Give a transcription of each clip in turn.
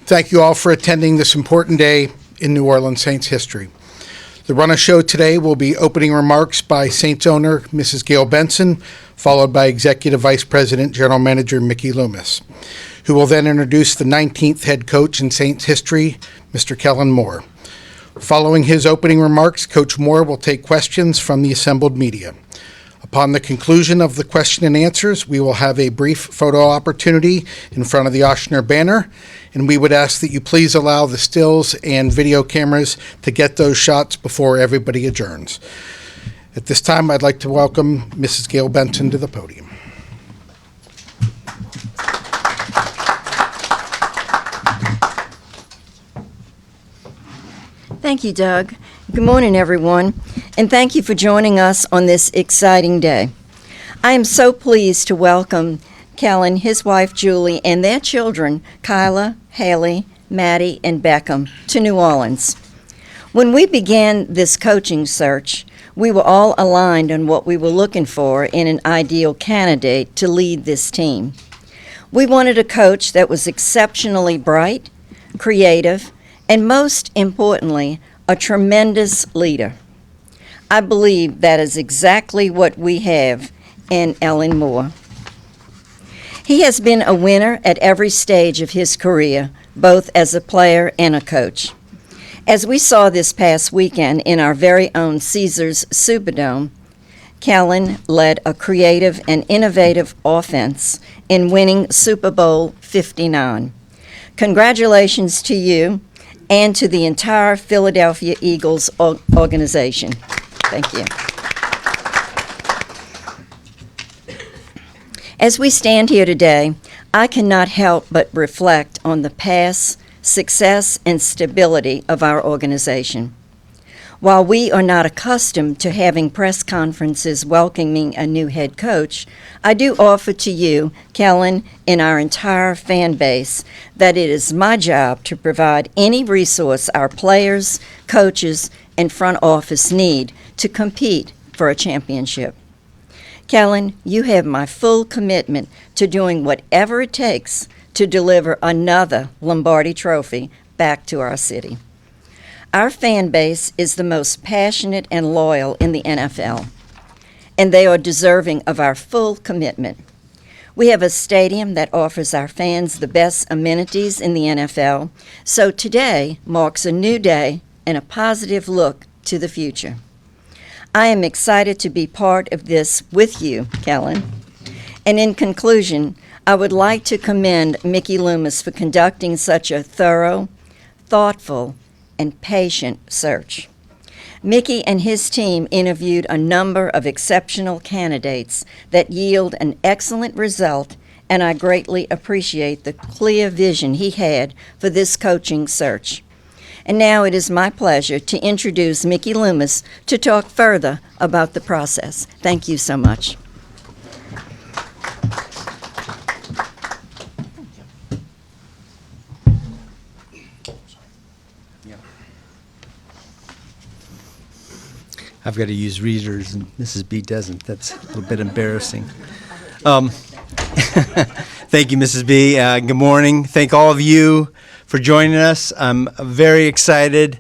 Thank you all for attending this important day in New Orleans Saints history. The run-of show today will be opening remarks by Saints owner Mrs. Gayle Benson, followed by Executive Vice President General Manager Mickey Loomis, who will then introduce the 19th head coach in Saints history, Mr. Kellen Moore. Following his opening remarks, Coach Moore will take questions from the assembled media. Upon the conclusion of the question and answers, we will have a brief photo opportunity in front of the Ochsner banner, and we would ask that you please allow the stills and video cameras to get those shots before everybody adjourns. At this time, I'd like to welcome Mrs. Gayle Benson to the podium. Thank you, Doug. Good morning, everyone, and thank you for joining us on this exciting day. I am so pleased to welcome Kellen, his wife Julie, and their children, Kyla, Haley, Maddie, and Beckham, to New Orleans. When we began this coaching search, we were all aligned on what we were looking for in an ideal candidate to lead this team. We wanted a coach that was exceptionally bright, creative, and most importantly, a tremendous leader. I believe that is exactly what we have in Kellen Moore. He has been a winner at every stage of his career, both as a player and a coach. As we saw this past weekend in our very own Caesars Superdome, Kellen led a creative and innovative offense in winning Super Bowl 59. Congratulations to you and to the entire Philadelphia Eagles organization. Thank you. As we stand here today, I cannot help but reflect on the past success and stability of our organization. While we are not accustomed to having press conferences welcoming a new head coach, I do offer to you, Kellen, and our entire fan base, that it is my job to provide any resource our players, coaches, and front office need to compete for a championship. Kellen, you have my full commitment to doing whatever it takes to deliver another Lombardi Trophy back to our city. Our fan base is the most passionate and loyal in the NFL, and they are deserving of our full commitment. We have a stadium that offers our fans the best amenities in the NFL, so today marks a new day and a positive look to the future. I am excited to be part of this with you, Kellen. And in conclusion, I would like to commend Mickey Loomis for conducting such a thorough, thoughtful, and patient search. Mickey and his team interviewed a number of exceptional candidates that yield an excellent result, and I greatly appreciate the clear vision he had for this coaching search. And now it is my pleasure to introduce Mickey Loomis to talk further about the process. Thank you so much. I've got to use readers, and Mrs. B doesn't. That's a little bit embarrassing. Thank you, Mrs. B. Good morning. Thank all of you for joining us. I'm very excited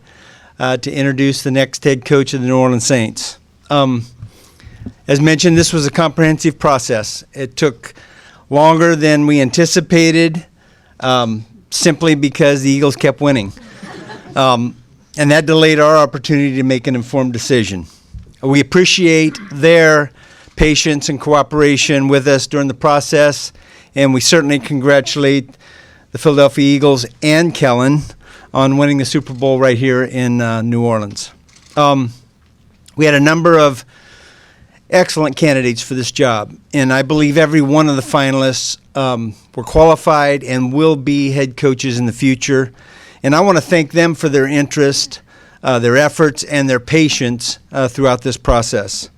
to introduce the next head coach of the New Orleans Saints. As mentioned, this was a comprehensive process. It took longer than we anticipated, simply because the Eagles kept winning. And that delayed our opportunity to make an informed decision. We appreciate their patience and cooperation with us during the process, and we certainly congratulate the Philadelphia Eagles and Kellen on winning the Super Bowl right here in New Orleans. We had a number of excellent candidates for this job, and I believe every one of the finalists were qualified and will be head coaches in the future. And I want to thank them for their interest, their efforts, and their patience throughout this process.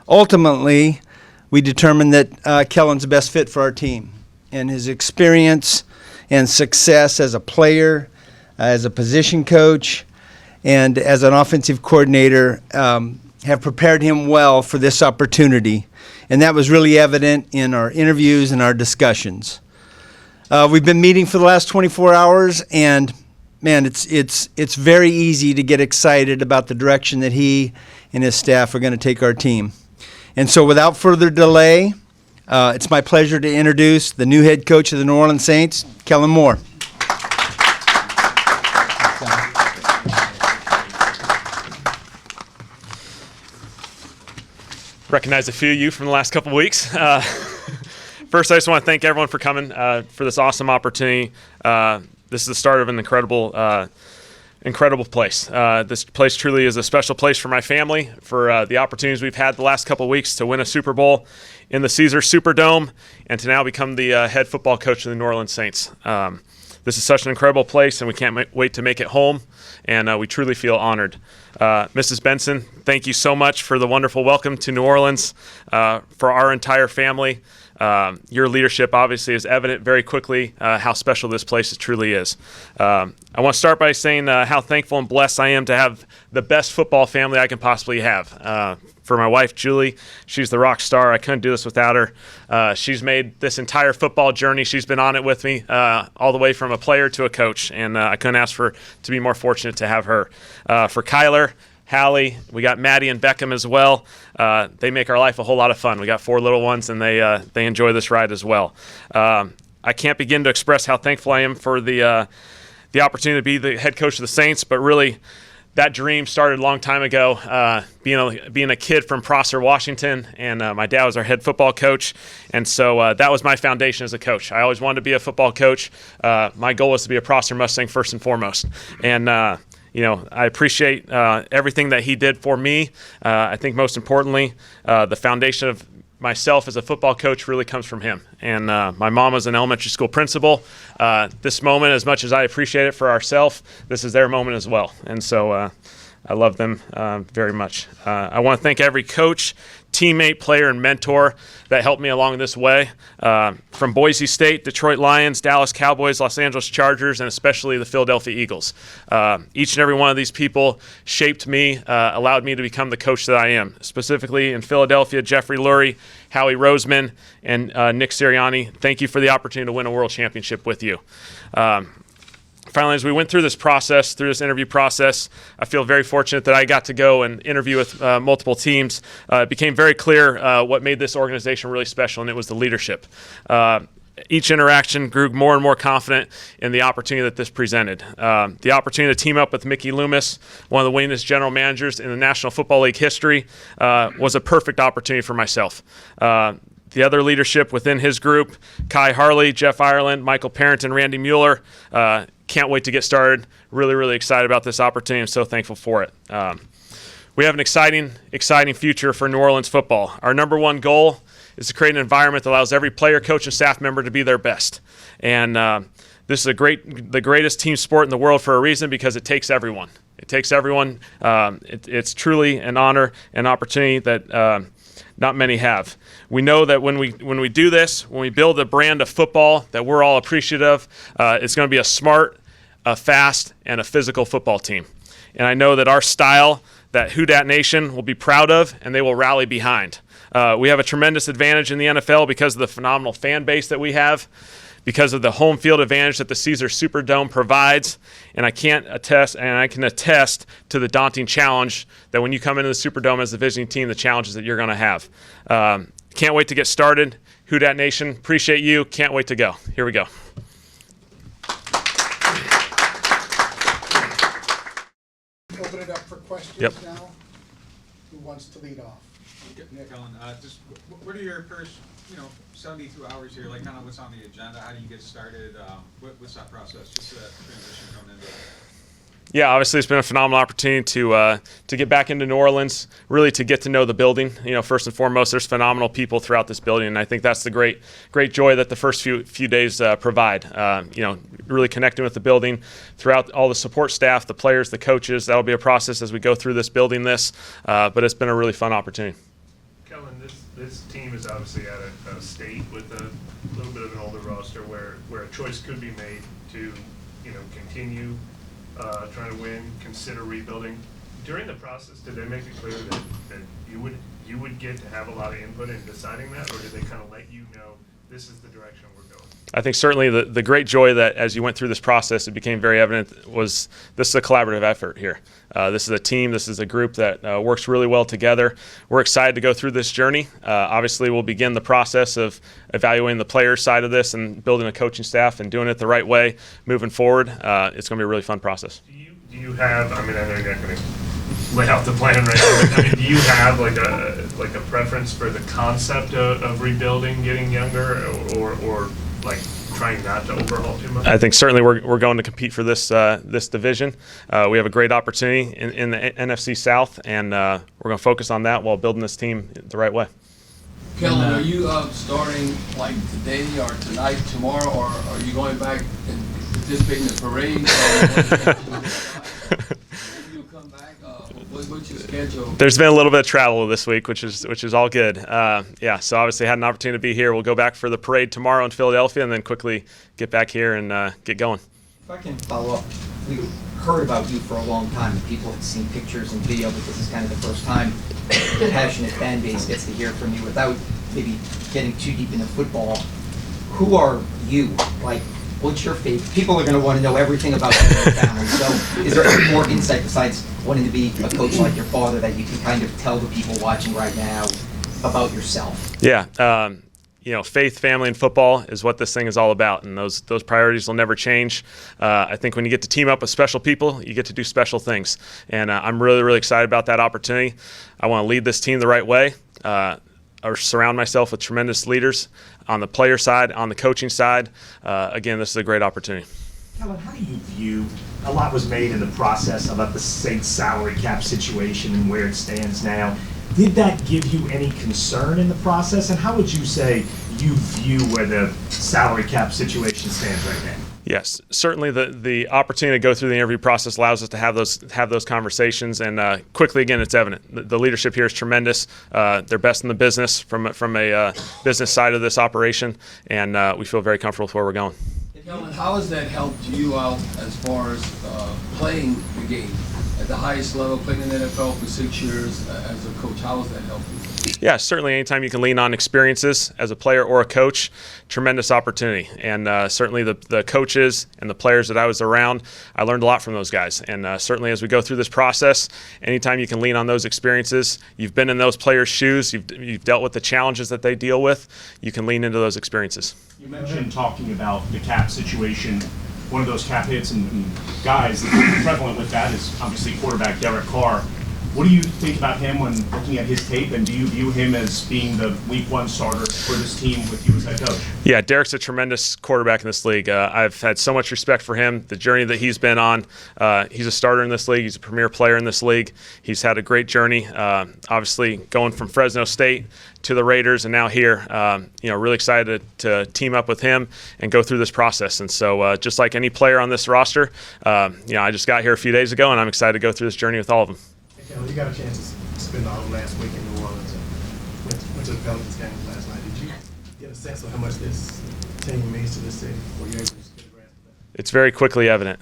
Ultimately, we determined that Kellen's the best fit for our team, and his experience and success as a player, as a position coach, and as an offensive coordinator have prepared him well for this opportunity. And that was really evident in our interviews and our discussions. We've been meeting for the last 24 hours, and man, it's very easy to get excited about the direction that he and his staff are going to take our team. And so without further delay, it's my pleasure to introduce the new head coach of the New Orleans Saints, Kellen Moore. Recognize a few of you from the last couple of weeks. First, I just want to thank everyone for coming for this awesome opportunity. This is the start of an incredible place. This place truly is a special place for my family, for the opportunities we've had the last couple of weeks to win a Super Bowl in the Caesars Superdome, and to now become the head football coach of the New Orleans Saints. This is such an incredible place, and we can't wait to make it home, and we truly feel honored. Mrs. Benson, thank you so much for the wonderful welcome to New Orleans for our entire family. Your leadership obviously is evident very quickly how special this place truly is. I want to start by saying how thankful and blessed I am to have the best football family I can possibly have. For my wife, Julie, she's the rock star. I couldn't do this without her. She's made this entire football journey. She's been on it with me all the way from a player to a coach, and I couldn't ask to be more fortunate to have her. For Kyler, Hallie, we got Maddie and Beckham as well. They make our life a whole lot of fun. We got 4 little ones, and they enjoy this ride as well. I can't begin to express how thankful I am for the opportunity to be the head coach of the Saints, but really that dream started a long time ago, being a kid from Prosser, Washington, and my dad was our head football coach, and so that was my foundation as a coach. I always wanted to be a football coach. My goal was to be a Prosser Mustang first and foremost, and I appreciate everything that he did for me. I think most importantly, the foundation of myself as a football coach really comes from him. And my mom was an elementary school principal. This moment, as much as I appreciate it for ourselves, this is their moment as well. And so I love them very much. I want to thank every coach, teammate, player, and mentor that helped me along this way. From Boise State, Detroit Lions, Dallas Cowboys, Los Angeles Chargers, and especially the Philadelphia Eagles. Each and every one of these people shaped me, allowed me to become the coach that I am. Specifically in Philadelphia, Jeffrey Lurie, Howie Roseman, and Nick Sirianni. Thank you for the opportunity to win a world championship with you. Finally, as we went through this interview process, I feel very fortunate that I got to go and interview with multiple teams. It became very clear what made this organization really special, and it was the leadership. Each interaction grew more and more confident in the opportunity that this presented. The opportunity to team up with Mickey Loomis, one of the winningest general managers in the National Football League history, was a perfect opportunity for myself. The other leadership within his group, Kai Harley, Jeff Ireland, Michael Parent, and Randy Mueller, can't wait to get started. Really, really excited about this opportunity. I'm so thankful for it. We have an exciting future for New Orleans football. Our number one goal is to create an environment that allows every player, coach, and staff member to be their best. And this is the greatest team sport in the world for a reason, because it takes everyone. It takes everyone. It's truly an honor and opportunity that not many have. We know that when we do this, when we build a brand of football that we're all appreciative of, it's going to be a smart, a fast, and a physical football team. And I know that our style, that Who Dat Nation will be proud of, and they will rally behind. We have a tremendous advantage in the NFL because of the phenomenal fan base that we have, because of the home field advantage that the Caesars Superdome provides, and I can attest to the daunting challenge that when you come into the Superdome as the visiting team, the challenges that you're going to have. Can't wait to get started. Who Dat Nation, appreciate you. Can't wait to go. Here we go. Open it up for questions Yep. now. Who wants to lead off? Kellen, just what are your first, 72 hours here? Like, kind of what's on the agenda? How do you get started? What's that process? Just that transition coming into it. Yeah, obviously it's been a phenomenal opportunity to get back into New Orleans, really to get to know the building. First and foremost, there's phenomenal people throughout this building, and I think that's the great joy that the first few days provide. Really connecting with the building, throughout all the support staff, the players, the coaches. That'll be a process as we go through this building but it's been a really fun opportunity. Kellen, this team is obviously at a state with a little bit of an older roster where a choice could be made to continue trying to win, consider rebuilding. During the process, did they make it clear that you would get to have a lot of input in deciding that, or did they kind of let you know this is the direction we're going? I think certainly the great joy that as you went through this process, it became very evident was this is a collaborative effort here. This is a team, this is a group that works really well together. We're excited to go through this journey. Obviously, we'll begin the process of evaluating the player side of this and building a coaching staff and doing it the right way moving forward. It's going to be a really fun process. Do you have, I mean, I know you're not going to lay out the plan right now, but I mean, do you have like a preference for the concept of rebuilding, getting younger, or like trying not to overhaul too much? I think certainly we're going to compete for this this division. We have a great opportunity in the NFC South, and we're going to focus on that while building this team the right way. Kellen, are you starting like today or tonight, tomorrow, or are you going back and participating in the parade? You come back. What's your schedule? There's been a little bit of travel this week, which is all good. So obviously had an opportunity to be here. We'll go back for the parade tomorrow in Philadelphia, and then quickly get back here and get going. If I can follow up, we heard about you for a long time, and people had seen pictures and video, but this is kind of the first time the passionate fan base gets to hear from you without maybe getting too deep into football. Who are you? Like, what's your favorite? People are going to want to know everything about your family. So is there any more insight besides wanting to be a coach like your father that you can kind of tell the people watching right now about yourself? Yeah. Faith, family, and football is what this thing is all about, and those priorities will never change. I think when you get to team up with special people, you get to do special things, and I'm really, really excited about that opportunity. I want to lead this team the right way, or surround myself with tremendous leaders on the player side, on the coaching side. Again, this is a great opportunity. Kellen, how do you view, a lot was made in the process about the Saints salary cap situation and where it stands now. Did that give you any concern in the process? And how would you say you view where the salary cap situation stands right now? Yes, certainly the opportunity to go through the interview process allows us to have those conversations, and quickly, again, it's evident. The leadership here is tremendous. They're best in the business from a business side of this operation, and we feel very comfortable with where we're going. Kellen, how has that helped you out as far as playing the game at the highest level, playing in the NFL for 6 years as a coach? How has that helped you? Yeah, certainly anytime you can lean on experiences as a player or a coach, tremendous opportunity. And certainly the coaches and the players that I was around, I learned a lot from those guys. And certainly as we go through this process, anytime you can lean on those experiences, you've been in those players' shoes, you've dealt with the challenges that they deal with, you can lean into those experiences. You mentioned talking about the cap situation. One of those cap hits and guys that's prevalent with that is obviously quarterback Derek Carr. What do you think about him when looking at his tape, and do you view him as being the week one starter for this team with you as head coach? Yeah, Derek's a tremendous quarterback in this league. I've had so much respect for him, the journey that he's been on. He's a starter in this league. He's a premier player in this league. He's had a great journey, obviously going from Fresno State to the Raiders and now here. Really excited to team up with him and go through this process. And so just like any player on this roster, I just got here a few days ago, and I'm excited to go through this journey with all of them. Well, you got a chance to spend all of last week in New Orleans and went to the Pelicans game last night. Did you get a sense of how much this team means to the city? Were you able to get a grasp of that? It's very quickly evident.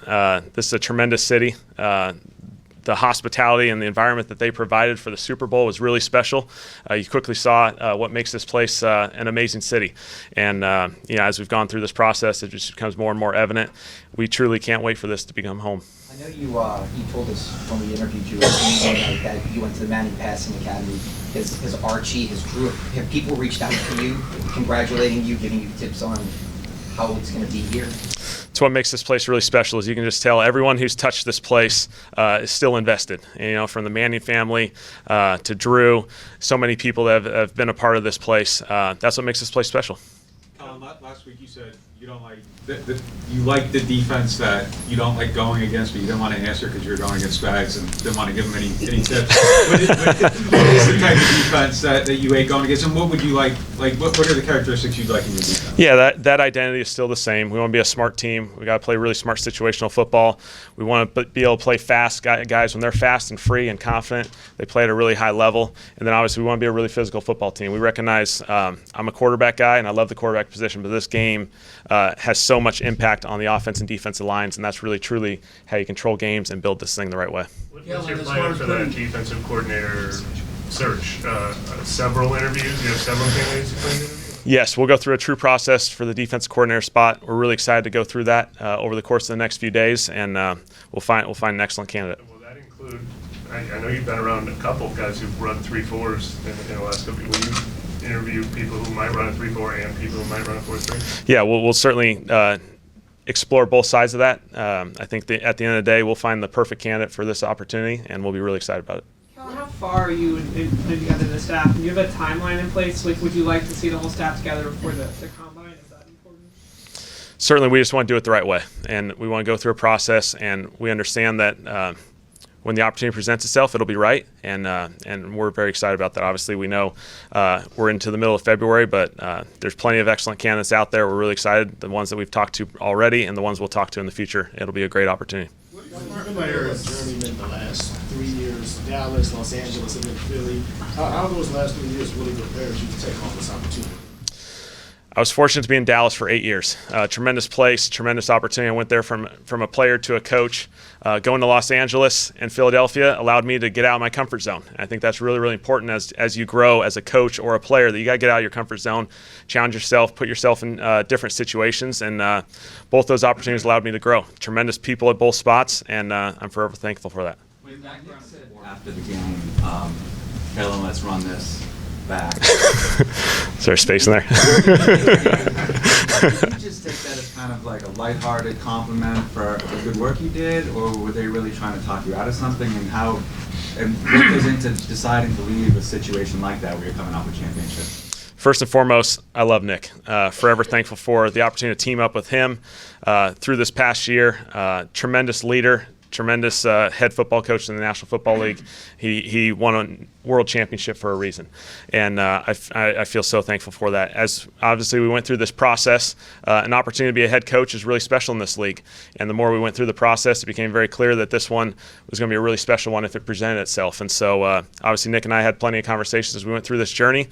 This is a tremendous city. The hospitality and the environment that they provided for the Super Bowl was really special. You quickly saw what makes this place an amazing city. And as we've gone through this process, it just becomes more and more evident. We truly can't wait for this to become home. I know you told us when we interviewed you that you went to the Manning Passing Academy. Has Archie, has Drew, have people reached out to you, congratulating you, giving you tips on how it's going to be here? It's what makes this place really special, is you can just tell everyone who's touched this place is still invested. From the Manning family to Drew, so many people that have been a part of this place. That's what makes this place special. Last week you said you don't like you like the defense that you don't like going against, but you didn't want to answer because you were going against Spags and didn't want to give them any tips. What is the type of defense that you hate going against, and what would you like? What are the characteristics you'd like in your defense? Yeah, that identity is still the same. We want to be a smart team. We got to play really smart situational football. We want to be able to play fast. Guys, when they're fast and free and confident, they play at a really high level. And then obviously we want to be a really physical football team. We recognize I'm a quarterback guy, and I love the quarterback position, but this game has so much impact on the offense and defensive lines, and that's really truly how you control games and build this thing the right way. What's your plan for that defensive coordinator search? Several interviews? You have several candidates you plan to interview? Yes, we'll go through a true process for the defense coordinator spot. We're really excited to go through that over the course of the next few days, and we'll find an excellent candidate. Will that include, I know you've been around a couple of guys who've run 3-4s in the last couple of years. Will you interview people who might run a 3-4 and people who might run a 4-3? Yeah, we'll certainly explore both sides of that. I think at the end of the day, we'll find the perfect candidate for this opportunity, and we'll be really excited about it. How far are you in putting together the staff? Do you have a timeline in place? Like, would you like to see the whole staff together before the combine? Is that important? Certainly, we just want to do it the right way, and we want to go through a process, and we understand that when the opportunity presents itself, it'll be right, and we're very excited about that. Obviously, we know we're into the middle of February, but there's plenty of excellent candidates out there. We're really excited, the ones that we've talked to already and the ones we'll talk to in the future. It'll be a great opportunity. Players journeyman the last 3 years, Dallas, Los Angeles, and then Philly. How those last 3 years really prepared you to take on this opportunity? I was fortunate to be in Dallas for 8 years. Tremendous place, tremendous opportunity. I went there from a player to a coach. Going to Los Angeles and Philadelphia allowed me to get out of my comfort zone. And I think that's really, really important as you grow as a coach or a player, that you got to get out of your comfort zone, challenge yourself, put yourself in different situations. And both those opportunities allowed me to grow. Tremendous people at both spots, and I'm forever thankful for that. After the game, Kellen, let's run this back. Is there space in there? Did you just take that as kind of like a lighthearted compliment for the good work you did, or were they really trying to talk you out of something? And what goes into deciding to leave a situation like that where you're coming off a championship? First and foremost, I love Nick. Forever thankful for the opportunity to team up with him through this past year. Tremendous leader. Tremendous head football coach in the National Football League. He won a world championship for a reason, and I feel so thankful for that. As obviously we went through this process, an opportunity to be a head coach is really special in this league, and the more we went through the process, it became very clear that this one was going to be a really special one if it presented itself. And so obviously Nick and I had plenty of conversations as we went through this journey.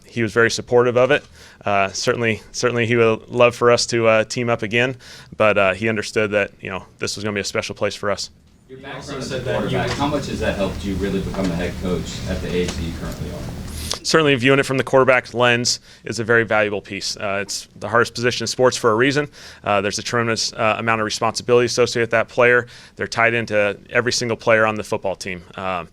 He was very supportive of it. Certainly he would love for us to team up again, but he understood that this was going to be a special place for us. Your background said that how much has that helped you really become the head coach at the age that you currently are? Certainly viewing it from the quarterback lens is a very valuable piece. It's the hardest position in sports for a reason. There's a tremendous amount of responsibility associated with that player. They're tied into every single player on the football team. I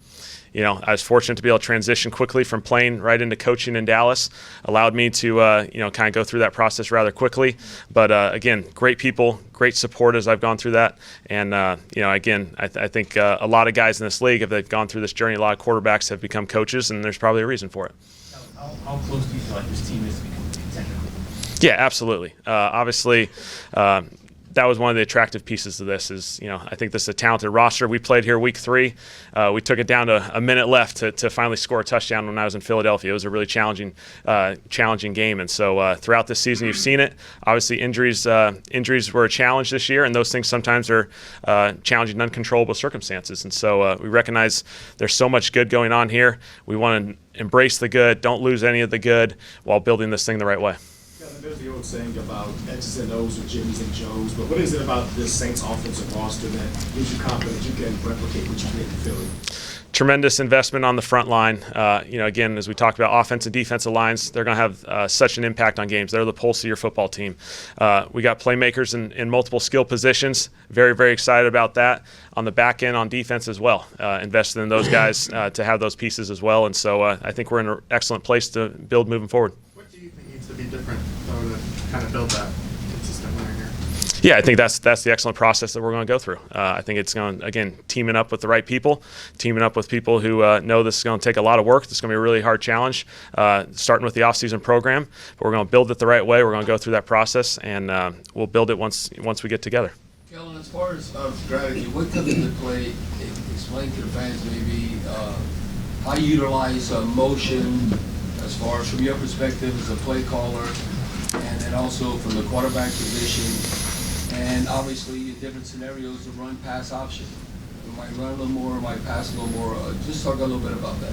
was fortunate to be able to transition quickly from playing right into coaching in Dallas. Allowed me to, kind of go through that process rather quickly. But again, great people, great support as I've gone through that. And again, I think a lot of guys in this league, if they've gone through this journey, a lot of quarterbacks have become coaches, and there's probably a reason for it. How close do you feel like this team is to becoming a contender? Yeah, absolutely. Obviously. That was one of the attractive pieces of this is, I think this is a talented roster. We played here week 3. We took it down to a minute left to finally score a touchdown when I was in Philadelphia. It was a really challenging game. And so throughout this season, you've seen it. Obviously, injuries were a challenge this year, and those things sometimes are challenging in uncontrollable circumstances. And so we recognize there's so much good going on here. We want to embrace the good, don't lose any of the good while building this thing the right way. There's the old saying about X's and O's or Jimmys and Joes, but what is it about this Saints offensive roster that gives you confidence you can replicate what you did in Philly? Tremendous investment on the front line. Again, as we talked about offense and defensive lines, they're going to have such an impact on games. They're the pulse of your football team. We got playmakers in multiple skill positions. Very, very excited about that. On the back end on defense as well. Invested in those guys to have those pieces as well. And so I think we're in an excellent place to build moving forward. What do you think needs to be different to kind of build that consistent winner here? Yeah, I think that's the excellent process that we're going to go through. I think it's going to, again, teaming up with the right people, teaming up with people who know this is going to take a lot of work. This is going to be a really hard challenge, starting with the off-season program. But we're going to build it the right way. We're going to go through that process, and we'll build it once we get together. Kellen, as far as strategy, what comes into play? Explain to the fans maybe how you utilize motion as far as from your perspective as a play caller, and then also from the quarterback position, and obviously in different scenarios the run-pass option. You might run a little more, might pass a little more. Just talk a little bit about that.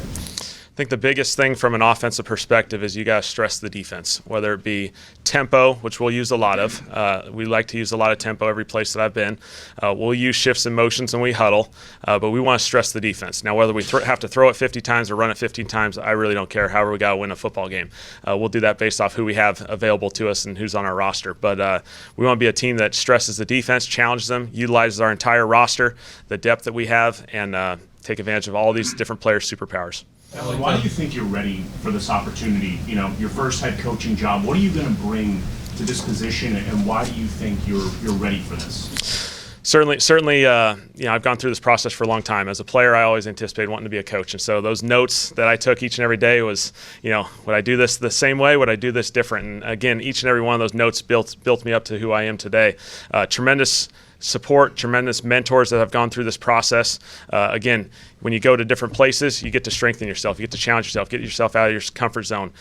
think the biggest thing from an offensive perspective is you got to stress the defense, whether it be tempo, which we'll use a lot of. We like to use a lot of tempo every place that I've been. We'll use shifts and motions and we huddle, but we want to stress the defense. Now, whether we have to throw it 50 times or run it 15 times, I really don't care. However, we got to win a football game. We'll do that based off who we have available to us and who's on our roster. But we want to be a team that stresses the defense, challenges them, utilizes our entire roster, the depth that we have, and take advantage of all these different players' superpowers. Kellen, why do you think you're ready for this opportunity? You know, your first head coaching job. What are you going to bring to this position, and why do you think you're ready for this? Certainly. I've gone through this process for a long time. As a player, I always anticipated wanting to be a coach, and so those notes that I took each and every day was, would I do this the same way? Would I do this different? And again, each and every one of those notes built me up to who I am today. Tremendous support, tremendous mentors that have gone through this process. Again, when you go to different places, you get to strengthen yourself, you get to challenge yourself, get yourself out of your comfort zone,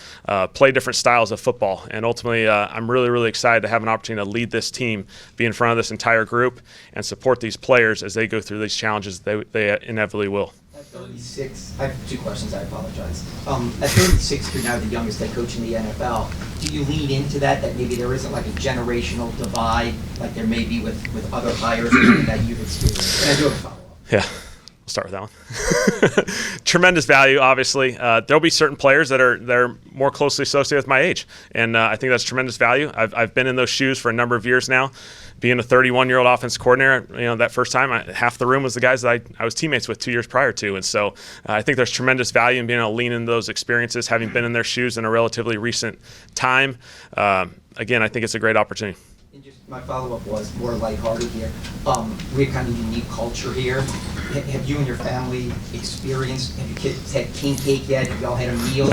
play different styles of football. And ultimately, I'm really, really excited to have an opportunity to lead this team, be in front of this entire group, and support these players as they go through these challenges they inevitably will. At 36, I have two questions, I apologize. At 36, you're now the youngest head coach in the NFL. Do you lean into that maybe there isn't like a generational divide like there may be with other hires that you've experienced? And I do have a follow-up. Yeah. We'll start with that one. Tremendous value, obviously. There'll be certain players that are more closely associated with my age, and I think that's tremendous value. I've been in those shoes for a number of years now. Being a 31-year-old offensive coordinator, that first time, half the room was the guys that I was teammates with 2 years prior to, and so I think there's tremendous value in being able to lean into those experiences, having been in their shoes in a relatively recent time. Again, I think it's a great opportunity. And just my follow-up was more lighthearted here. We have kind of a unique culture here. Have you and your family experienced, have your kids had king cake yet? Have y'all had a meal?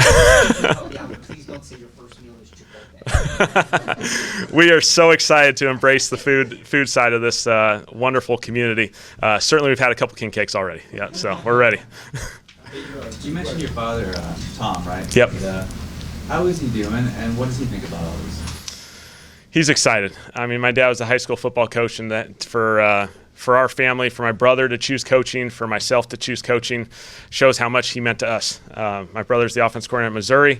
Please don't say your first meal is Chipotle. We are so excited to embrace the food side of this wonderful community. Certainly we've had a couple king cakes already. Yeah, so we're ready. You mentioned your father, Tom, right? Yep. And, how is he doing, and what does he think about all this? He's excited. I mean, my dad was a high school football coach, and that for our family, for my brother to choose coaching, for myself to choose coaching, shows how much he meant to us. My brother's the offense coordinator at Missouri.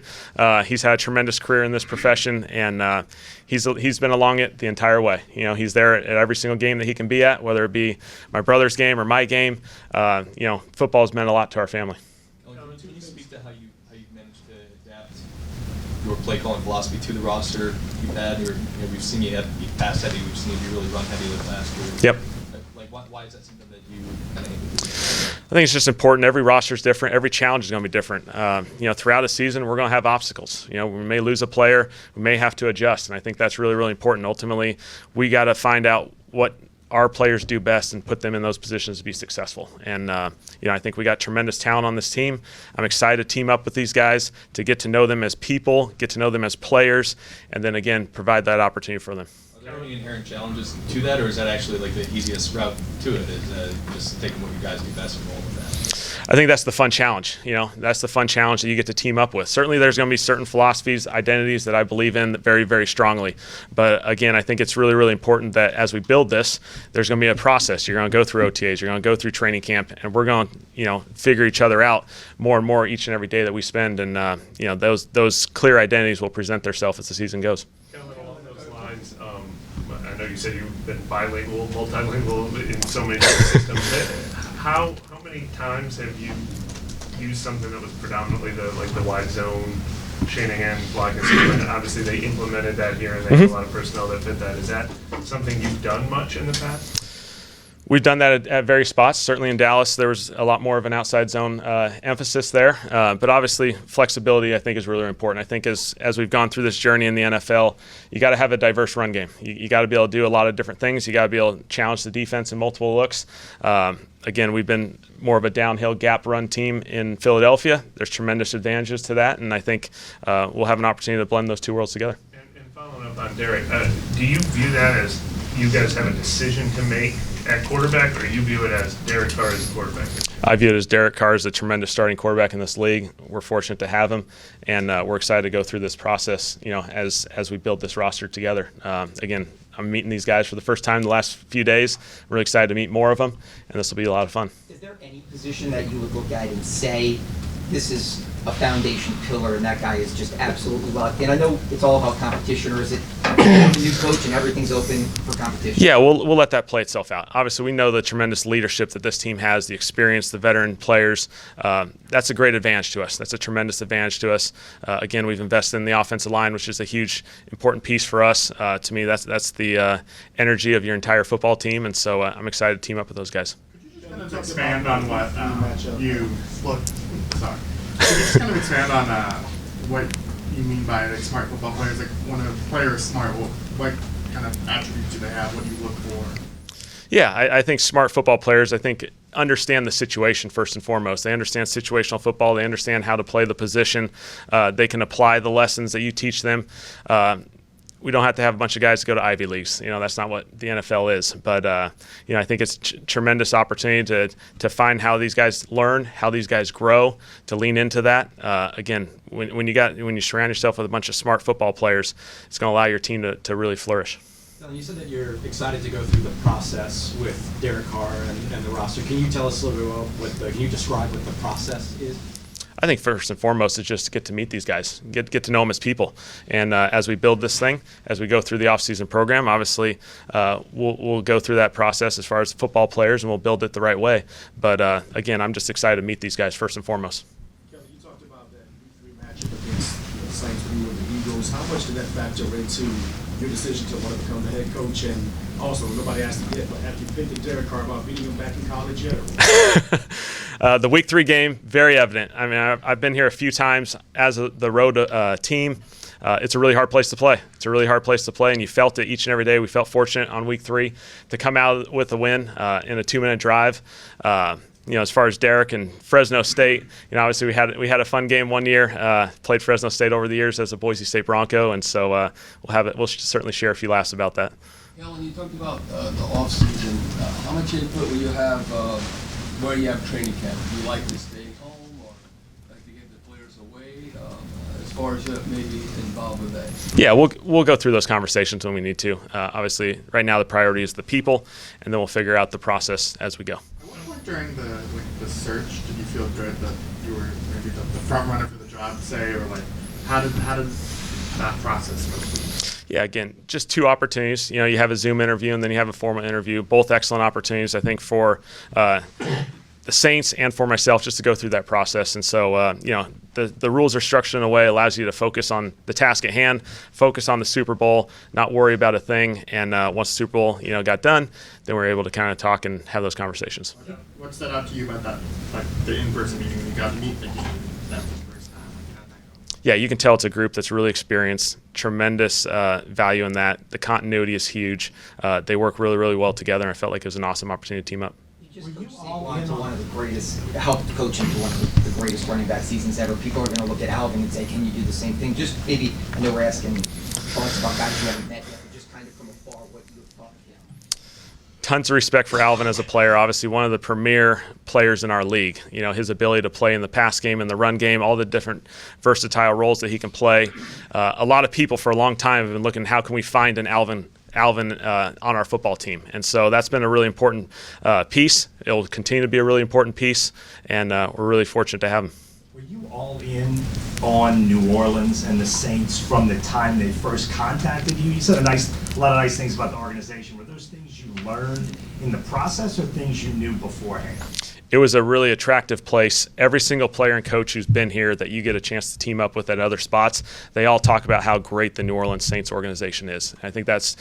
He's had a tremendous career in this profession, and he's been along it the entire way. He's there at every single game that he can be at, whether it be my brother's game or my game. Football's meant a lot to our family. Can you speak to how you've managed to adapt your play calling philosophy to the roster you've had? We've seen you pass heavy, we've seen you really run heavy like last year. Yep. Why is that something that you kind of aim to do? I think it's just important. Every roster is different. Every challenge is going to be different. Throughout a season, we're going to have obstacles. We may lose a player. We may have to adjust, and I think that's really, really important. Ultimately, we got to find out what our players do best and put them in those positions to be successful. And, I think we got tremendous talent on this team. I'm excited to team up with these guys, to get to know them as people, get to know them as players, and then, again, provide that opportunity for them. Are there any inherent challenges to that, or is that actually like the easiest route to it, is just taking what you guys do best and rolling with that? I think that's the fun challenge. That's the fun challenge that you get to team up with. Certainly there's going to be certain philosophies, identities that I believe in very, very strongly. But again, I think it's really, really important that as we build this, there's going to be a process. You're going to go through OTAs, you're going to go through training camp, and we're going to, figure each other out more and more each and every day that we spend. And, those clear identities will present themselves as the season goes. Along those lines, I know you said you've been bilingual, multilingual in so many different systems. How many times have you used something that was predominantly the wide zone, Shanahan, block and scheme? And obviously they implemented that here, and they have a lot of personnel that fit that. Is that something you've done much in the past? We've done that at various spots. Certainly in Dallas, there was a lot more of an outside zone emphasis there. But obviously, flexibility, I think, is really important. I think as we've gone through this journey in the NFL, you got to have a diverse run game. You got to be able to do a lot of different things. You got to be able to challenge the defense in multiple looks. Again, we've been more of a downhill gap run team in Philadelphia. There's tremendous advantages to that, and I think we'll have an opportunity to blend those two worlds together. And following up on Derek, do you view that as you guys have a decision to make at quarterback, or you view it as Derek Carr as a quarterback? I view it as Derek Carr is a tremendous starting quarterback in this league. We're fortunate to have him, and we're excited to go through this process, as we build this roster together. Again, I'm meeting these guys for the first time the last few days. I'm really excited to meet more of them, and this will be a lot of fun. Is there any position that you would look at and say, this is a foundation pillar, and that guy is just absolutely locked in. I know it's all about competition, or is it the new coach and everything's open for competition? Yeah, we'll let that play itself out. Obviously, we know the tremendous leadership that this team has, the experience, the veteran players. That's a great advantage to us. That's a tremendous advantage to us. Again, we've invested in the offensive line, which is a huge, important piece for us. To me, that's the energy of your entire football team, and so I'm excited to team up with those guys. Kind of expand on what you look. Sorry. Could you just kind of expand on what you mean by like smart football players? Like when a player is smart, what kind of attributes do they have? What do you look for? Yeah, I think smart football players, I think, understand the situation first and foremost. They understand situational football. They understand how to play the position. They can apply the lessons that you teach them. We don't have to have a bunch of guys to go to Ivy Leagues. That's not what the NFL is. But I think it's tremendous opportunity to find how these guys learn, how these guys grow, to lean into that. Again, when you surround yourself with a bunch of smart football players, it's going to allow your team to really flourish. You said that you're excited to go through the process with Derek Carr and the roster. Can you tell us a little bit about can you describe what the process is? I think first and foremost is just to get to meet these guys, get to know them as people. And as we build this thing, as we go through the offseason program, obviously we'll go through that process as far as football players, and we'll build it the right way. But again, I'm just excited to meet these guys first and foremost. Kelly, you talked about that week 3 matchup against the Saints for you and the Eagles. How much did that factor into your decision to want to become the head coach? And also, nobody asked you yet, but have you been to Derek Carr about beating him back in college yet? The week 3 game, very evident. I mean, I've been here a few times as the road team. It's a really hard place to play. It's a really hard place to play, and you felt it each and every day. We felt fortunate on week 3 to come out with a win in a 2-minute drive. As far as Derek and Fresno State, obviously we had a fun game one year. Played Fresno State over the years as a Boise State Bronco, and so we'll certainly share a few laughs about that. Kellen, you talked about the off season. How much input will you have where you have training camp? Do you like to stay home or like to get the players away? As far as maybe involved with that? Yeah, we'll go through those conversations when we need to. Obviously, right now the priority is the people, and then we'll figure out the process as we go. During the search, did you feel good that you were maybe the front runner for the job, say, or like how did that process go? Yeah, again, just 2 opportunities. You have a Zoom interview and then you have a formal interview. Both excellent opportunities, I think, for the Saints and for myself just to go through that process. And so, the rules are structured in a way that allows you to focus on the task at hand, focus on the Super Bowl, not worry about a thing. And once the Super Bowl, got done, then we're able to kind of talk and have those conversations. What stood out to you about that, like the in-person meeting when you got to meet the team that was the first time? Like, how'd that go? Yeah, you can tell it's a group that's really experienced, tremendous value in that. The continuity is huge. They work really, really well together, and I felt like it was an awesome opportunity to team up. Just went to one of the greatest, helped coach him to one of the greatest running back seasons ever. People are going to look at Alvin and say, can you do the same thing? Just maybe, I know we're asking thoughts about guys you haven't met yet, but just kind of from afar, what you have thought of him. Tons of respect for Alvin as a player. Obviously, one of the premier players in our league. His ability to play in the pass game and the run game, all the different versatile roles that he can play. A lot of people for a long time have been looking, how can we find an Alvin on our football team, and so that's been a really important piece. It'll continue to be a really important piece, and we're really fortunate to have him. Were you all in on New Orleans and the Saints from the time they first contacted you? You said a lot of nice things about the organization. Were those things you learned in the process or things you knew beforehand? It was a really attractive place. Every single player and coach who's been here that you get a chance to team up with at other spots, they all talk about how great the New Orleans Saints organization is. I think that's,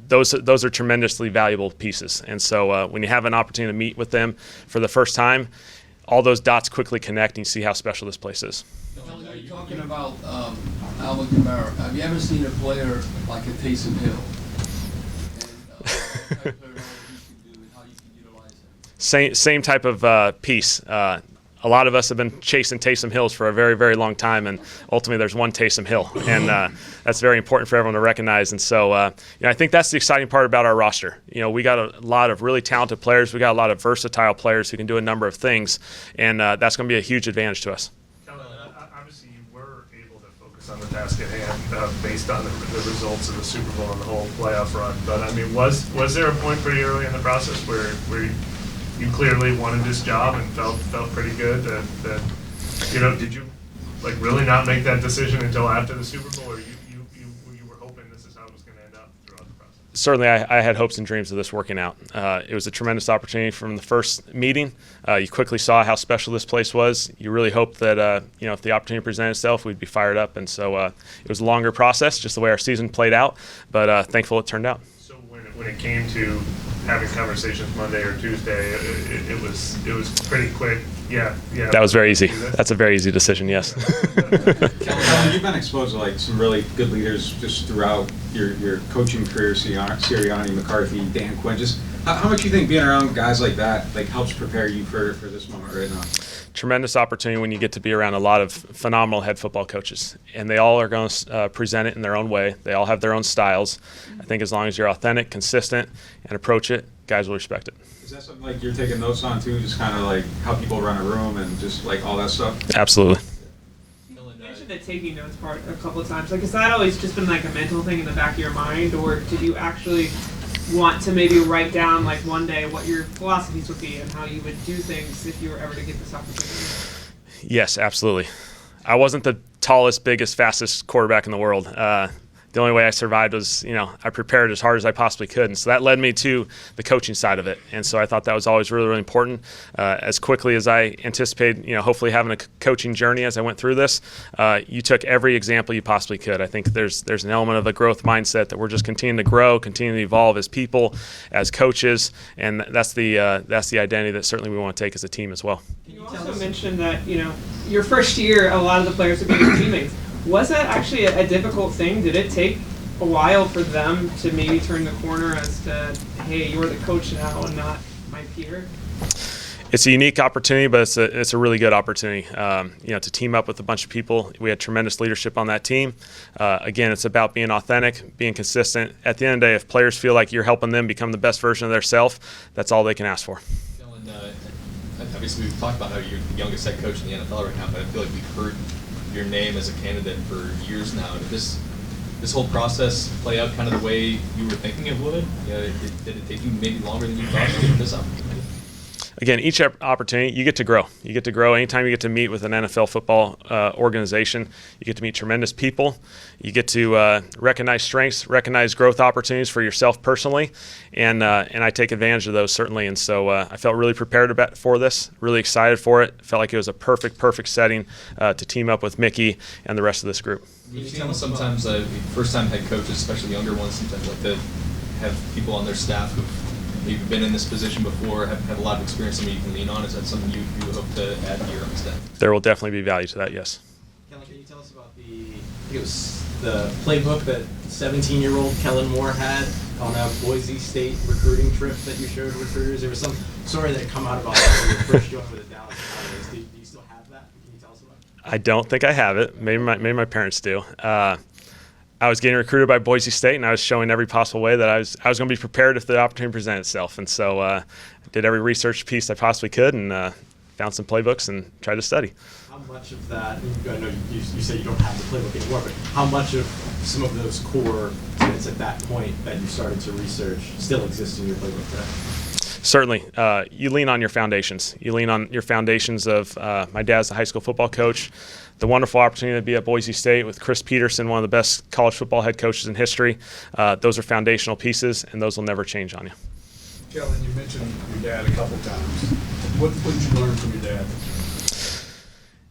those are tremendously valuable pieces. And so when you have an opportunity to meet with them for the first time, all those dots quickly connect and you see how special this place is. You're talking about Alvin Kamara. Have you ever seen a player like a Taysom Hill? And, Same type of piece. A lot of us have been chasing Taysom Hills for a very, very long time, and ultimately there's one Taysom Hill, and that's very important for everyone to recognize. And so I think that's the exciting part about our roster. We got a lot of really talented players. We got a lot of versatile players who can do a number of things, and that's going to be a huge advantage to us. Obviously, you were able to focus on the task at hand based on the results of the Super Bowl and the whole playoff run. But I mean, was there a point pretty early in the process where you clearly wanted this job and felt pretty good that did you like really not make that decision until after the Super Bowl, or you were hoping this is how it was going to end up throughout the process? Certainly, I had hopes and dreams of this working out. It was a tremendous opportunity from the first meeting. You quickly saw how special this place was. You really hoped that, if the opportunity presented itself, we'd be fired up. And so it was a longer process, just the way our season played out, but thankful it turned out. So when it came to having conversations Monday or Tuesday, it was pretty quick. Yeah. That was very easy. That's a very easy decision, yes. Kellen, you've been exposed to like some really good leaders just throughout your coaching career, Sirianni, McCarthy, Dan Quinn. Just how much do you think being around guys like that like helps prepare you for this moment right now? Tremendous opportunity when you get to be around a lot of phenomenal head football coaches, and they all are going to present it in their own way. They all have their own styles. I think as long as you're authentic, consistent, and approach it, guys will respect it. Is that something like you're taking notes on too, just kind of like how people run a room and just like all that stuff? Absolutely. You mentioned the taking notes part a couple of times. Like, has that always just been like a mental thing in the back of your mind, or did you actually want to maybe write down like one day what your philosophies would be and how you would do things if you were ever to get this opportunity? Yes, absolutely. I wasn't the tallest, biggest, fastest quarterback in the world. The only way I survived was, I prepared as hard as I possibly could. And so that led me to the coaching side of it. And so I thought that was always really, really important. As quickly as I anticipated, hopefully having a coaching journey as I went through this, you took every example you possibly could. I think there's an element of a growth mindset that we're just continuing to grow, continuing to evolve as people, as coaches. And that's the identity that certainly we want to take as a team as well. You also mentioned that, your first year, a lot of the players would be your teammates. Was that actually a difficult thing? Did it take a while for them to maybe turn the corner as to, hey, you're the coach now and not my peer? It's a unique opportunity, but it's a really good opportunity. To team up with a bunch of people. We had tremendous leadership on that team. Again, it's about being authentic, being consistent. At the end of the day, if players feel like you're helping them become the best version of themselves, that's all they can ask for. Kellen, obviously we've talked about how you're the youngest head coach in the NFL right now, but I feel like we've heard your name as a candidate for years now. Did this whole process play out kind of the way you were thinking it would? Did it take you maybe longer than you thought to get this opportunity? Again, each opportunity, you get to grow. You get to grow anytime you get to meet with an NFL football organization. You get to meet tremendous people. You get to recognize strengths, recognize growth opportunities for yourself personally, and I take advantage of those certainly. And so I felt really prepared for this, really excited for it. Felt like it was a perfect setting to team up with Mickey and the rest of this group. You know, sometimes first-time head coaches, especially younger ones, sometimes like to have people on their staff who've maybe been in this position before, have had a lot of experience, somebody you can lean on. Is that something you hope to add to your own staff? There will definitely be value to that, yes. Kellen, can you tell us about the playbook that 17-year-old Kellen Moore had on a Boise State recruiting trip that you showed recruiters? There was some story that had come out about that when you first joined with the Dallas Cowboys. Do you still have that? Can you tell us about it? I don't think I have it. Maybe my parents do. I was getting recruited by Boise State, and I was showing every possible way that I was going to be prepared if the opportunity presented itself. And so I did every research piece I possibly could and found some playbooks and tried to study. How much of that, I know you say you don't have the playbook anymore, but how much of some of those core tenets at that point that you started to research still exist in your playbook today? Certainly. You lean on your foundations. You lean on your foundations of my dad's a high school football coach, the wonderful opportunity to be at Boise State with Chris Peterson, one of the best college football head coaches in history. Those are foundational pieces, and those will never change on you. Kellen, you mentioned your dad a couple times. What did you learn from your dad?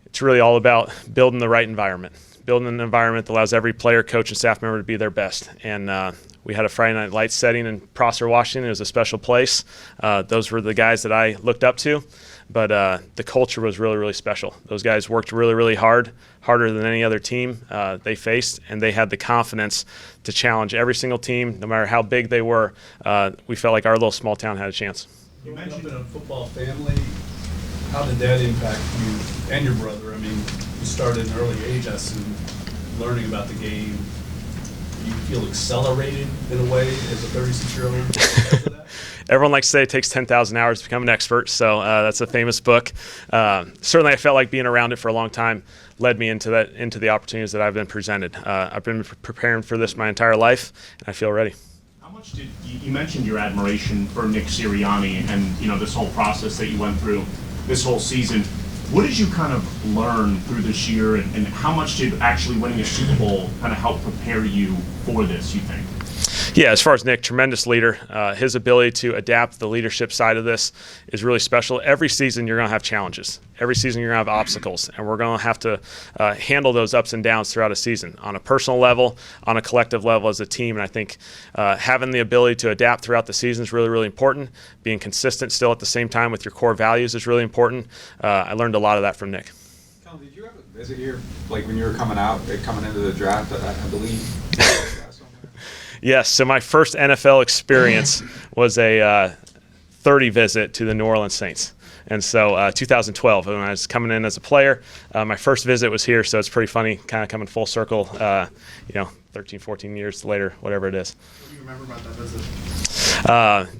It's really all about building the right environment, building an environment that allows every player, coach, and staff member to be their best. And we had a Friday Night Lights setting in Prosser, Washington. It was a special place. Those were the guys that I looked up to. But the culture was really, really special. Those guys worked really, really hard, harder than any other team they faced, and they had the confidence to challenge every single team, no matter how big they were. We felt like our little small town had a chance. You mentioned in a football family. How did that impact you and your brother? I mean, you started at an early age, I assume, learning about the game. Do you feel accelerated in a way as a 36-year-old? Everyone likes to say it takes 10,000 hours to become an expert, so that's a famous book. Certainly I felt like being around it for a long time led me into the opportunities that I've been presented. I've been preparing for this my entire life, and I feel ready. How much did you mentioned your admiration for Nick Sirianni and this whole process that you went through this whole season? What did you kind of learn through this year, and how much did actually winning a Super Bowl kind of help prepare you for this, you think? Yeah, as far as Nick, tremendous leader. His ability to adapt the leadership side of this is really special. Every season you're going to have challenges. Every season you're going to have obstacles, and we're going to have to handle those ups and downs throughout a season on a personal level, on a collective level as a team. And I think having the ability to adapt throughout the season is really, really important. Being consistent still at the same time with your core values is really important. I learned a lot of that from Nick. Kellen, did you ever visit here, like when you were coming into the draft, I believe? Yes, so my first NFL experience was a 30 visit to the New Orleans Saints. And so 2012, when I was coming in as a player, my first visit was here, so it's pretty funny kind of coming full circle, 13, 14 years later, whatever it is. What do you remember about that visit?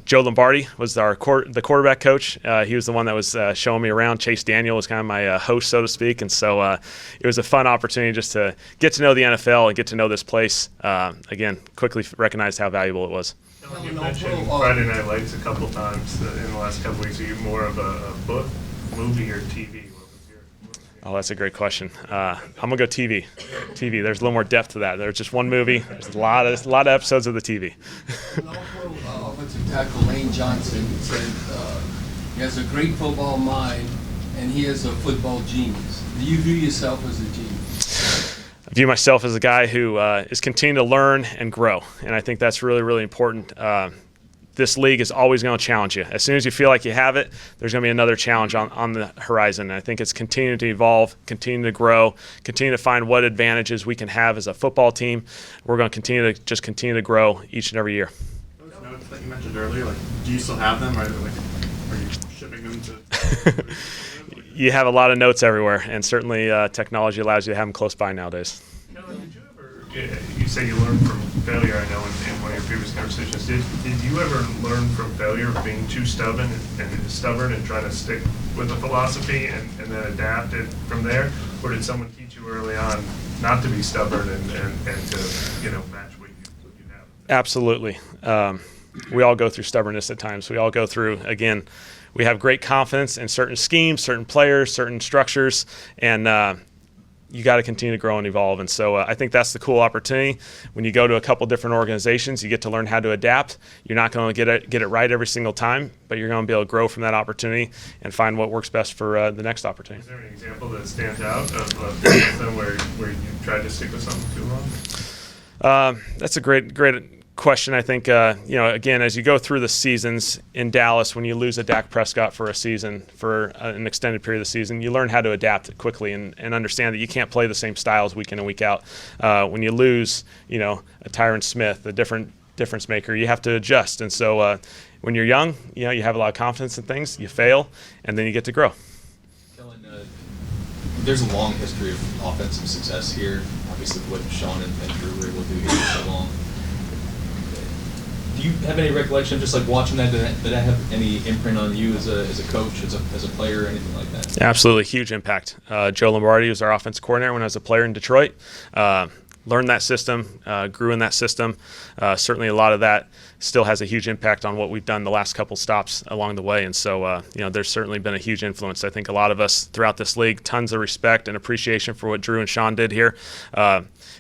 Joe Lombardi was the quarterback coach. He was the one that was showing me around. Chase Daniel was kind of my host, so to speak. And so it was a fun opportunity just to get to know the NFL and get to know this place. Again, quickly recognized how valuable it was. You mentioned Friday Night Lights a couple times in the last couple weeks. Are you more of a book, movie, or TV? Oh, that's a great question. I'm gonna go TV. TV. There's a little more depth to that. There's just one movie. There's a lot of episodes of the TV. Offensive tackle Lane Johnson said he has a great football mind and he is a football genius. Do you view yourself as a genius? I view myself as a guy who is continuing to learn and grow, and I think that's really, really important. This league is always going to challenge you. As soon as you feel like you have it, there's going to be another challenge on the horizon. And I think it's continuing to evolve, continue to grow, continue to find what advantages we can have as a football team. We're going to continue to grow each and every year. Those notes that you mentioned earlier, like, do you still have them, or are you shipping them to? You have a lot of notes everywhere, and certainly technology allows you to have them close by nowadays. Kellen, did you ever? You say you learned from failure. I know in one of your previous conversations. Did you ever learn from failure, being too stubborn and trying to stick with a philosophy and then adapt it from there, or did someone teach you early on not to be stubborn and to match what you have? Absolutely. We all go through stubbornness at times. We all go through, again, we have great confidence in certain schemes, certain players, certain structures, and you got to continue to grow and evolve. And so I think that's the cool opportunity. When you go to a couple different organizations, you get to learn how to adapt. You're not going to get it right every single time, but you're going to be able to grow from that opportunity and find what works best for the next opportunity. Is there an example that stands out of something where you tried to stick with something too long? That's a great question. I think, again, as you go through the seasons in Dallas, when you lose a Dak Prescott for a season, for an extended period of the season, you learn how to adapt quickly and understand that you can't play the same styles week in and week out. When you lose, a Tyron Smith, a difference maker, you have to adjust. And so when you're young, you have a lot of confidence in things, you fail, and then you get to grow. Kellen, there's a long history of offensive success here. Obviously, what Sean and Drew were able to do here for so long. Do you have any recollection of just like watching that? Did that have any imprint on you as a coach, as a player, or anything like that? Absolutely, huge impact. Joe Lombardi was our offensive coordinator when I was a player in Detroit. Learned that system, grew in that system. Certainly a lot of that still has a huge impact on what we've done the last couple stops along the way. And so, there's certainly been a huge influence. I think a lot of us throughout this league, tons of respect and appreciation for what Drew and Sean did here.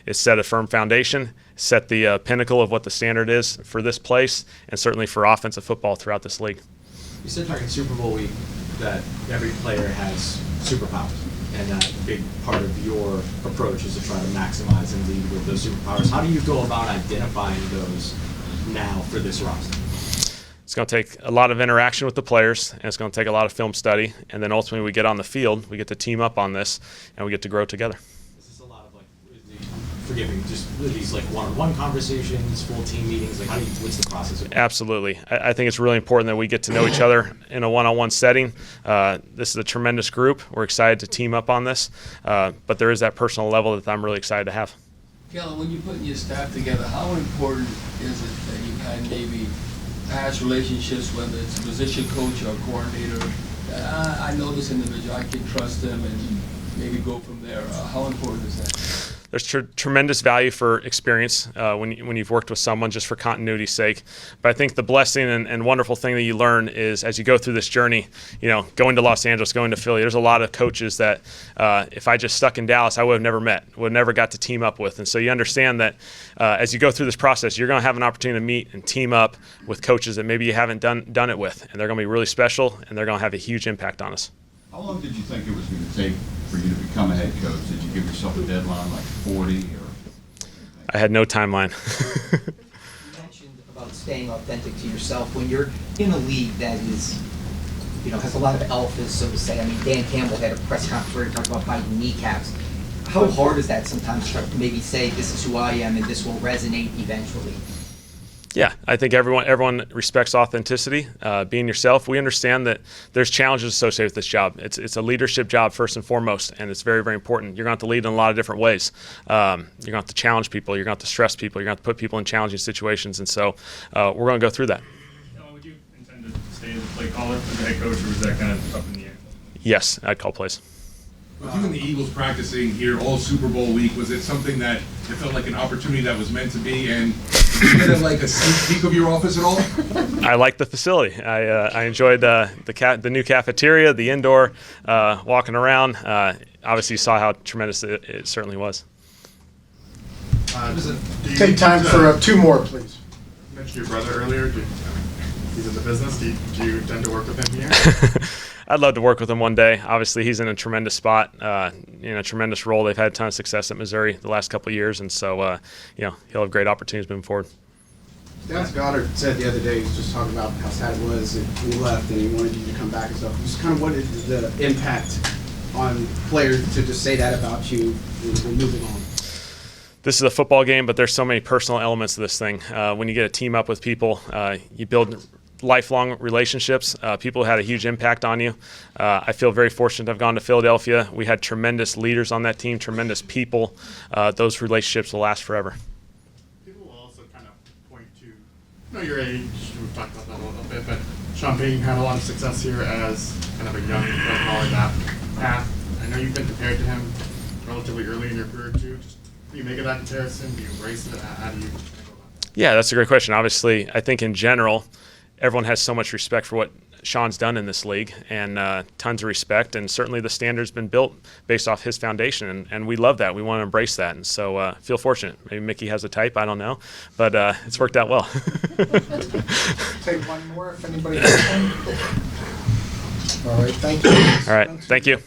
It set a firm foundation, set the pinnacle of what the standard is for this place, and certainly for offensive football throughout this league. You said during Super Bowl week that every player has superpowers, and that a big part of your approach is to try to maximize and lead with those superpowers. How do you go about identifying those now for this roster? It's going to take a lot of interaction with the players, and it's going to take a lot of film study, and then ultimately we get on the field, we get to team up on this, and we get to grow together. Is this a lot of forgiving, just these one-on-one conversations, full team meetings? What's the process? Absolutely. I think it's really important that we get to know each other in a one-on-one setting. This is a tremendous group. We're excited to team up on this, but there is that personal level that I'm really excited to have. Kellen, when you're putting your staff together, how important is it that you kind of maybe past relationships, whether it's a position coach or a coordinator? I know this individual, I can trust him, and maybe go from there. How important is that? there's tremendous value for experience when you've worked with someone, just for continuity's sake. But I think the blessing and wonderful thing that you learn is as you go through this journey, going to Los Angeles, going to Philly, there's a lot of coaches that if I just stuck in Dallas, I would have never met, would have never got to team up with. And so you understand that as you go through this process, you're going to have an opportunity to meet and team up with coaches that maybe you haven't done it with, and they're going to be really special, and they're going to have a huge impact on us. How long did you think it was going to take for you to become a head coach? Did you give yourself a deadline like 40 or? I had no timeline. You mentioned about staying authentic to yourself. When you're in a league that is, has a lot of alphas, so to say. I mean, Dan Campbell had a press conference where he talked about biting kneecaps. How hard is that sometimes to maybe say, this is who I am and this will resonate eventually? Yeah, I think everyone respects authenticity, being yourself. We understand that there's challenges associated with this job. It's a leadership job first and foremost, and it's very, very important. You're going to have to lead in a lot of different ways. You're going to have to challenge people. You're going to have to stress people. You're going to have to put people in challenging situations, and so we're going to go through that. Would you intend to stay as a play caller as a head coach, or was that kind of up in the air? Yes, I'd call plays. With you and the Eagles practicing here all Super Bowl week, was it something that it felt like an opportunity that was meant to be? And did you get like a sneak peek of your office at all? I like the facility. I enjoyed the new cafeteria, the indoor, walking around. Obviously, you saw how tremendous it certainly was. Take time for two more, please. You mentioned your brother earlier. He's in the business. Do you intend to work with him here? I'd love to work with him one day. Obviously, he's in a tremendous spot, in a tremendous role. They've had a ton of success at Missouri the last couple of years, and so, he'll have great opportunities moving forward. Dallas Goddard said the other day, he was just talking about how sad it was when he left and he wanted you to come back and stuff. Just kind of what is the impact on players to just say that about you when moving on? This is a football game, but there's so many personal elements to this thing. When you get a team up with people, you build lifelong relationships. People had a huge impact on you. I feel very fortunate to have gone to Philadelphia. We had tremendous leaders on that team, tremendous people. Those relationships will last forever. People will also kind of point to, your age, we've talked about that a little bit, but Sean Payton had a lot of success here as kind of a young play caller that path. I know you've been compared to him relatively early in your career too. Just do you make of that comparison? Do you embrace it? How do you? Yeah, that's a great question. Obviously, I think in general, everyone has so much respect for what Sean's done in this league, and tons of respect, and certainly the standard's been built based off his foundation, and we love that. We want to embrace that, and so feel fortunate. Maybe Mickey has a type, I don't know, but it's worked out well. Take one more if anybody has one. All right, thank you. All right, thank you.